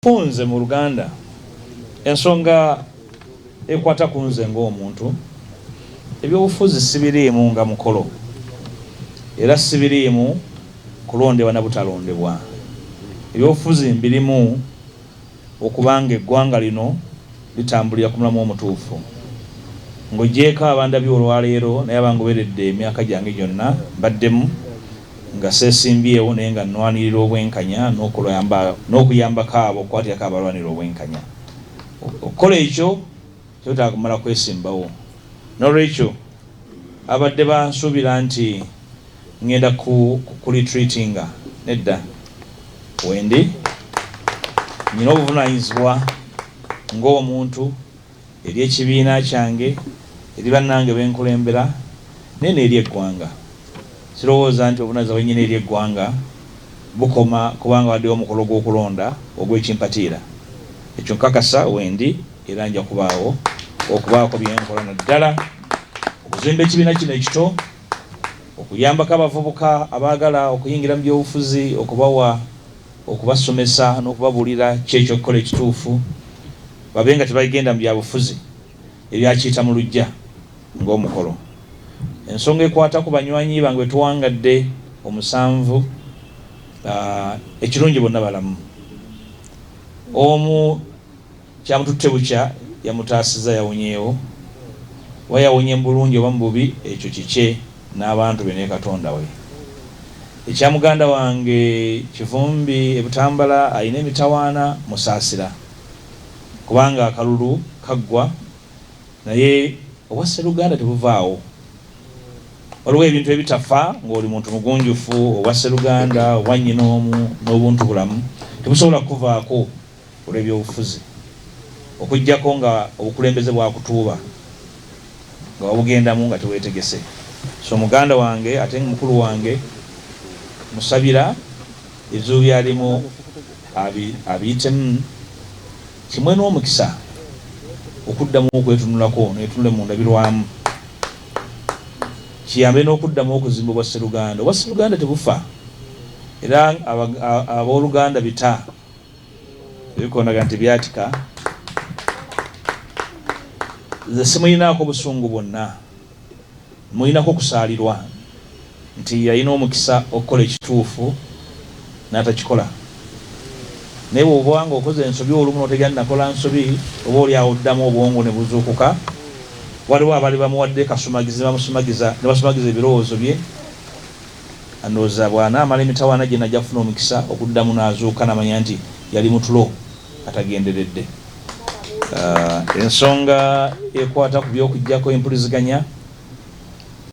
Funze mu Luganda ensonga ekwata kunze ng'omuntu ebyobufuzi sibiriimu nga mukolo era sibiriimu kulondebwa na butalondebwa. Ebyobufuzi mbirimu okubanga eggwanga lino litambulira ku mulamu omutuufu. Ng'ogyeko abandabyo olwaleero naye abangoberedde emyaka gyange gyonna mbaddemu nga seesimbyewo naye nga nnwanirira obwenkanya n'okuyambako abo okukwatirako abalwanira obwenkanya. Okukola ekyo kyetaaga kumala kwesimbawo. N'olwekyo abadde bansuubira nti ngenda ku retreatinga, nedda, wendi nina obuvunaanyizibwa ng'omuntu eri ekibiina kyange, eri bannange benkulembera, naye n'eri eggwanga. Sirowooza nti obunaza bwennyini eri eggwanga bukoma kubanga waddewo omukolo gw'okulonda ogw'ekimpatiira. Ekyo nkakasa wendi era nja okubaako byenkola naddala okuzimba ekibiina kino ekito, okuyambako abavubuka abaagala okuyingira mu byobufuzi, okubasomesa n'okubabuulira kyekyo okukola ekituufu, babe nga tebagenda mu byabufuzi ebyakiyita mu luggya ng'omukolo. Ensonga ekwata ku banywanyi bange betuwangadde 7, ekirungi bonna balamu. Omu kyamututte bukya yamutaasiza yawonyeewo, oba yawonye mu bulungi oba mu bubi, ekyo kikye n'abantu be ne Katonda we. Ekya muganda wange Kivumbi e Butambala alina emitawaana musaasira, kubanga akalulu kaggwa naye obwa Sseruganda tebuvaawo. Waliwo ebintu ebitafa ng'oli muntu mugunjufu, obwa Sseruganda obwa nnyinoomu n'obuntu bulamu tebusobola kuvaako olw'ebyobufuzi, okuggyako nga obukulembeze bwakutuuba nga wabugendamu nga teweetegese. So muganda wange ate mukulu wange musabira ebizibu byalimu abiyitemu kimwe n'omukisa okuddamu okwetunulako netunule mu ndabirwamu, kiyambe n'okuddamu okuzimba obwa Sseruganda. Obwa Sseruganda tebufa era abooluganda bita ebikondaga nti byatika. Nze simuyinaako busungu bwonna, muyinako okusaalirwa nti yalina omukisa okukola ekituufu n'atakikola. Naye bw'oba nga okoze ensobi olumu n'otegera nakola nsobi, oba oli awo oddamu obwongo ne buzuukuka, waliwo abali bamuwadde kasumagizi ne basumagiza ebirowoozo bye, andowooza bw'anaamala emitawaana gye najja kufuna omukisa okuddamu n'azuuka n'amanya nti yali mutulo atagenderedde. Ensonga ekwata ku by'okuggyako empuliziganya